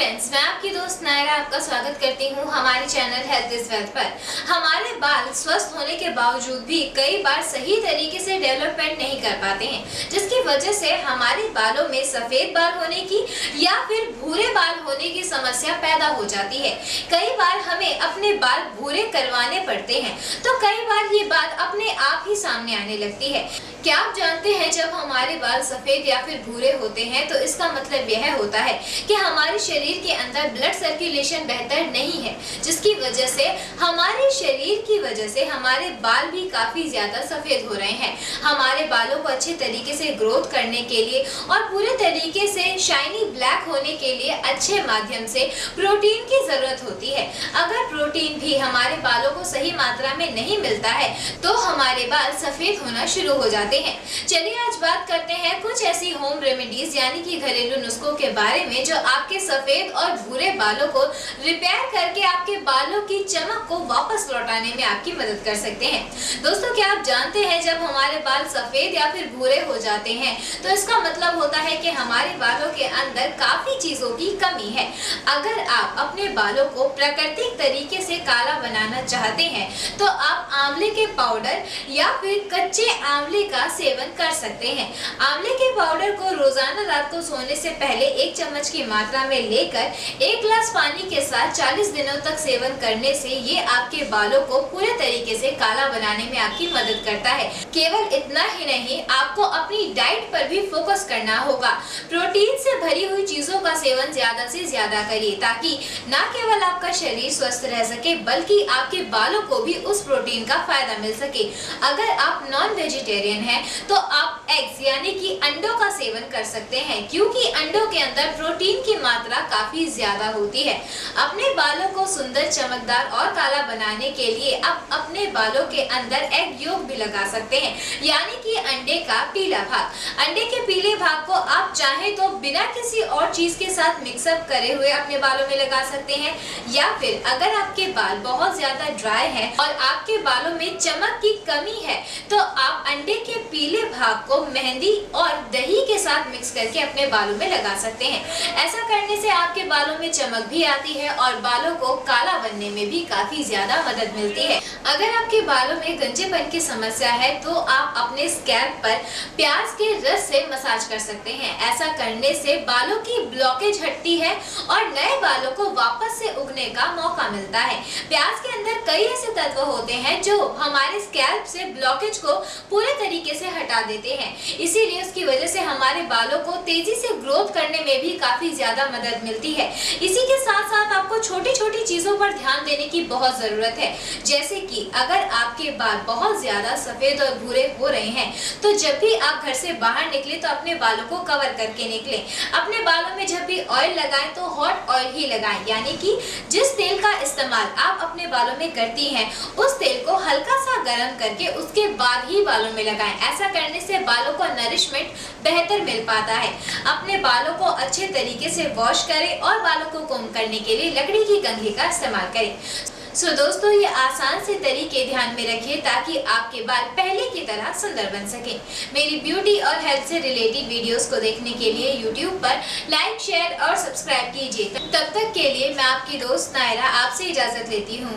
Friends, मैं आपकी दोस्त नायरा आपका स्वागत करती हूँ हमारे चैनल हेल्थ इज वेल्थ पर। हमारे बाल स्वस्थ होने के बावजूद भी कई बार सही तरीके से डेवलपमेंट नहीं कर पाते हैं, जिसकी वजह से हमारे बालों में सफेद बाल होने की या फिर भूरे बाल होने की समस्या पैदा हो जाती है। कई बार हमें अपने बाल भूरे करवाने पड़ते हैं, तो कई बार ये बात अपने आप ही सामने आने लगती है। क्या आप जानते हैं, जब हमारे बाल सफेद या फिर भूरे होते हैं तो इसका मतलब यह होता है कि हमारे शरीर के अंदर ब्लड सर्कुलेशन बेहतर नहीं है, जिसकी वजह से हमारे शरीर की वजह से हमारे बाल भी काफी ज्यादा सफेद हो रहे हैं। हमारे बालों को अच्छे तरीके से ग्रोथ करने के लिए और पूरे तरीके से शाइनी ब्लैक होने के लिए अच्छे माध्यम से प्रोटीन की जरूरत होती है। अगर प्रोटीन भी हमारे बालों को सही मात्रा में नहीं मिलता है तो हमारे बाल सफेद होना शुरू हो जाते हैं। चलिए आज बात करते हैं कुछ ऐसी होम रेमेडीज यानी कि घरेलू नुस्खों के बारे में जो आपके सफेद और भूरे बालों को रिपेयर करके आपके बालों की चमक को वापस लौटाने में आपकी मदद कर सकते हैं। दोस्तों, क्या आप जानते हैं, जब हमारे बाल सफेद या फिर भूरे हो जाते हैं तो इसका मतलब होता है कि हमारे बालों के अंदर काफी चीजों की कमी है। अगर आप अपने बालों को प्राकृतिक तरीके से काला बनाना चाहते हैं तो आप आंवले के पाउडर या फिर कच्चे आंवले का सेवन कर सकते हैं। आंवले के पाउडर को रोजाना रात को सोने से पहले 1 चम्मच की मात्रा में लेकर 1 गिलास पानी के साथ 40 दिनों तक सेवन करने से ये आपके बालों को पूरे तरीके से काला बनाने में आपकी मदद करता है। केवल इतना ही नहीं, आपको अपनी डाइट पर भी फोकस करना होगा। प्रोटीन से भरी हुई चीजों का सेवन ज्यादा से ज्यादा करिए ताकि न केवल आपका शरीर स्वस्थ रह सके बल्कि आपके बालों को भी उस प्रोटीन का फायदा मिल सके। अगर आप नॉन वेजिटेरियन हैं तो आप एग्स यानी कि अंडों का सेवन कर सकते हैं, क्योंकि अंडों के अंदर प्रोटीन की मात्रा काफी ज्यादा होती है। अपने बालों को सुंदर, चमकदार और काला बनाने के लिए आप अपने बालों के अंदर एग योक भी लगा सकते हैं, यानी कि अंडे का पीला भाग। अंडे के पीले भाग को आप चाहे तो बिना किसी और चीज के साथ मिक्सअप करे हुए अपने बालों में लगा सकते हैं, या फिर अगर आपके बाल बहुत ज्यादा ड्राई हैं और आपके बालों में चमक की कमी है तो आप अंडे के पीले भाग को मेहंदी और दही के साथ मिक्स करके अपने बालों में लगा सकते हैं। ऐसा करने से आपके बालों में चमक भी आती है और बालों को काला बनने में भी काफी ज्यादा मदद मिलती है। अगर आपके बालों में गंजेपन की समस्या है तो आप अपने स्कैल्प पर प्याज के रस से मसाज कर सकते हैं। ऐसा करने से बालों की ब्लॉकेज हटती है और नए बालों को वापस से उगने का मौका मिलता है। प्याज के अंदर कई ऐसे तत्व होते हैं जो हमारे स्कैल्प से ब्लॉकेज को पूरे तरीके से हटा देते हैं, इसीलिए उसकी वजह से हमारे बालों को तेजी से ग्रोथ करने में भी काफी ज्यादा मदद मिलती है। इसी के साथ साथ आपको छोटी छोटी चीजों पर ध्यान देने की बहुत जरूरत है, जैसे कि अगर आपके बाल बहुत ज्यादा सफेद और भूरे हो रहे हैं तो जब भी आप घर से बाहर निकले तो अपने बालों को कवर करके निकलें। अपने बालों में जब भी ऑयल लगाएं तो हॉट ऑयल ही लगाएं, यानी कि जिस तेल का इस्तेमाल आप अपने बालों में करती हैं उस तेल को हल्का सा गर्म करके उसके बाद ही बालों में लगाएं। ऐसा करने से बालों को नरिशमेंट बेहतर मिल पाता है। अपने बालों को अच्छे तरीके से वॉश करें और बालों को कोम करने के लिए लकड़ी की कंघी का इस्तेमाल करें। दोस्तों, ये आसान से तरीके ध्यान में रखिए ताकि आपके बाल पहले की तरह सुंदर बन सके। मेरी ब्यूटी और हेल्थ से रिलेटेड वीडियोस को देखने के लिए यूट्यूब पर लाइक, शेयर और सब्सक्राइब कीजिए। तब तक के लिए मैं आपकी दोस्त नायरा आपसे इजाजत लेती हूँ।